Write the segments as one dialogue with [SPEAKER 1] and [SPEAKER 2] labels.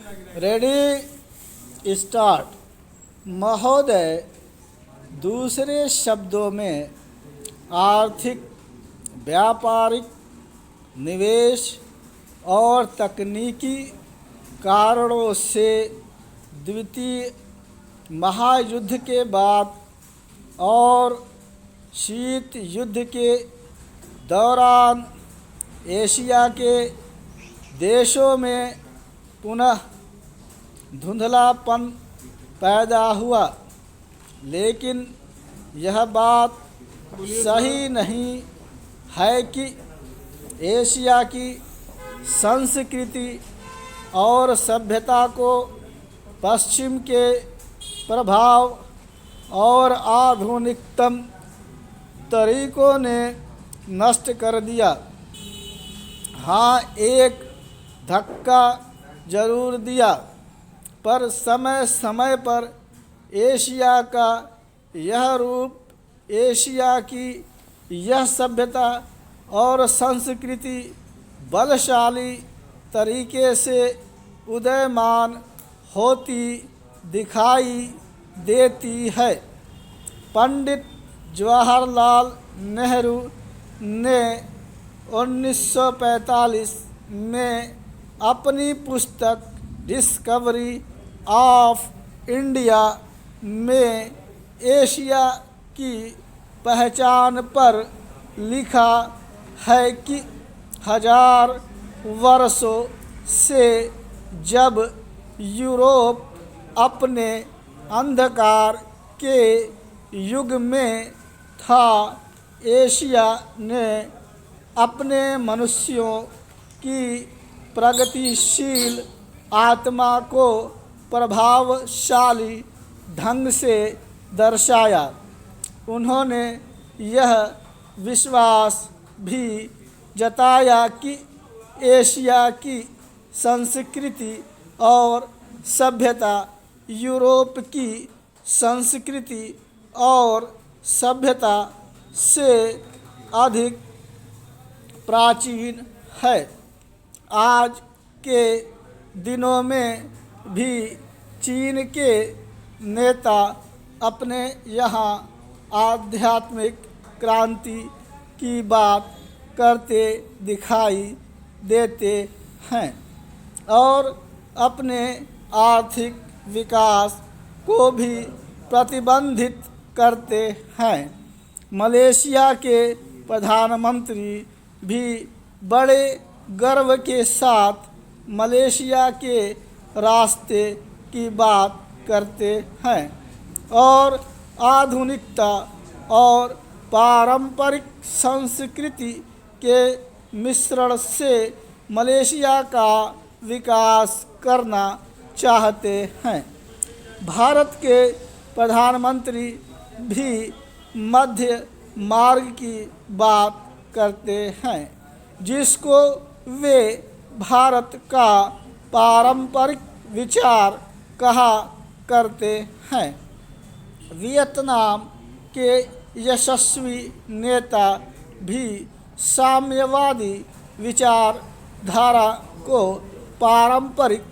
[SPEAKER 1] Ready start. महोदय, दूसरे शब्दों में आर्थिक, व्यापारिक, निवेश और तकनीकी कारणों से द्वितीय महायुद्ध के बाद और शीत युद्ध के दौरान एशिया के देशों में पुनः धुंधलापन पैदा हुआ, लेकिन यह बात सही नहीं है कि एशिया की संस्कृति और सभ्यता को पश्चिम के प्रभाव और आधुनिकतम तरीकों ने नष्ट कर दिया। हाँ, एक धक्का जरूर दिया, पर समय समय पर एशिया का यह रूप, एशिया की यह सभ्यता और संस्कृति बलशाली तरीके से उदयमान होती दिखाई देती है। पंडित जवाहरलाल नेहरू ने 1945 में अपनी पुस्तक डिस्कवरी ऑफ इंडिया में एशिया की पहचान पर लिखा है कि हजार वर्षों से जब यूरोप अपने अंधकार के युग में था, एशिया ने अपने मनुष्यों की प्रगतिशील आत्मा को प्रभावशाली ढंग से दर्शाया। उन्होंने यह विश्वास भी जताया कि एशिया की संस्कृति और सभ्यता यूरोप की संस्कृति और सभ्यता से अधिक प्राचीन है। आज के दिनों में भी चीन के नेता अपने यहाँ आध्यात्मिक क्रांति की बात करते दिखाई देते हैं और अपने आर्थिक विकास को भी प्रतिबंधित करते हैं। मलेशिया के प्रधानमंत्री भी बड़े गर्व के साथ मलेशिया के रास्ते की बात करते हैं और आधुनिकता और पारंपरिक संस्कृति के मिश्रण से मलेशिया का विकास करना चाहते हैं। भारत के प्रधानमंत्री भी मध्य मार्ग की बात करते हैं, जिसको वे भारत का पारंपरिक विचार कहा करते हैं। वियतनाम के यशस्वी नेता भी साम्यवादी विचारधारा को पारंपरिक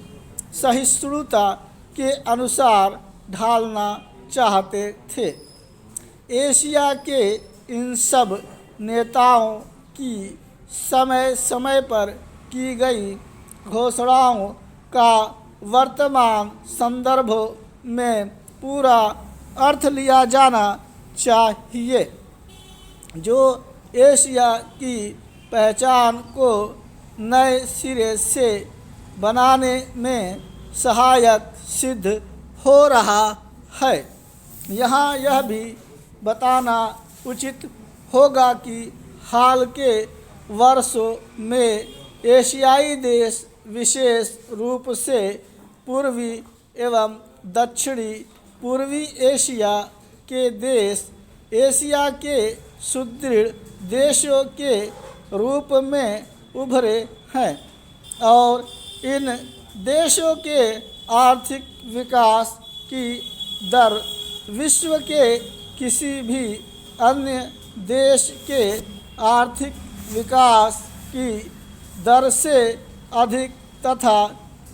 [SPEAKER 1] सहिष्णुता के अनुसार ढालना चाहते थे। एशिया के इन सब नेताओं की समय समय पर की गई घोषणाओं का वर्तमान संदर्भ में पूरा अर्थ लिया जाना चाहिए, जो एशिया की पहचान को नए सिरे से बनाने में सहायक सिद्ध हो रहा है। यहाँ यह भी बताना उचित होगा कि हाल के वर्षों में एशियाई देश, विशेष रूप से पूर्वी एवं दक्षिणी पूर्वी एशिया के देश एशिया के सुदृढ़ देशों के रूप में उभरे हैं और इन देशों के आर्थिक विकास की दर विश्व के किसी भी अन्य देश के आर्थिक विकास की दर से अधिक तथा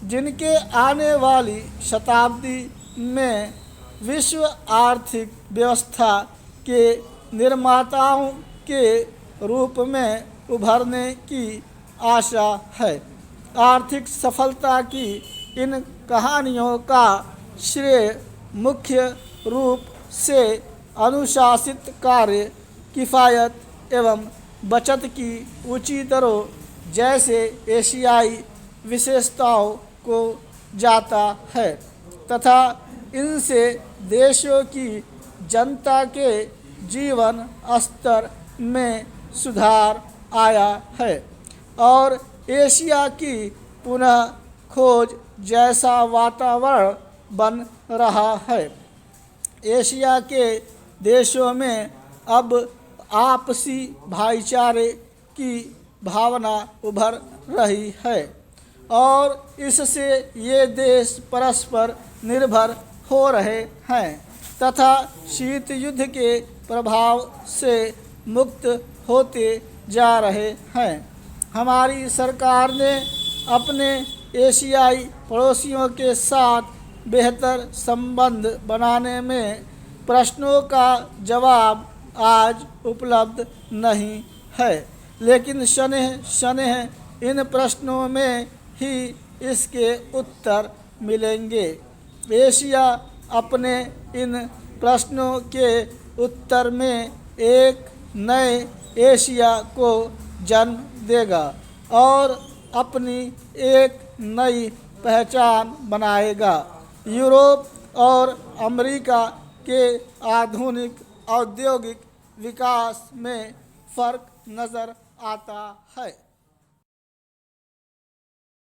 [SPEAKER 1] जिनके आने वाली शताब्दी में विश्व आर्थिक व्यवस्था के निर्माताओं के रूप में उभरने की आशा है। आर्थिक सफलता की इन कहानियों का श्रेय मुख्य रूप से अनुशासित कार्य, किफ़ायत एवं बचत की ऊंची दरों जैसे एशियाई विशेषताओं को जाता है तथा इनसे देशों की जनता के जीवन स्तर में सुधार आया है और एशिया की पुनः खोज जैसा वातावरण बन रहा है। एशिया के देशों में अब आपसी भाईचारे की भावना उभर रही है और इससे ये देश परस्पर निर्भर हो रहे हैं तथा शीत युद्ध के प्रभाव से मुक्त होते जा रहे हैं। हमारी सरकार ने अपने एशियाई पड़ोसियों के साथ बेहतर संबंध बनाने में प्रश्नों का जवाब आज उपलब्ध नहीं है, लेकिन शनह इन प्रश्नों में ही इसके उत्तर मिलेंगे। एशिया अपने इन प्रश्नों के उत्तर में एक नए एशिया को जन्म देगा और अपनी एक नई पहचान बनाएगा। यूरोप और अमेरिका के आधुनिक औद्योगिक विकास में फ़र्क नज़र आता है।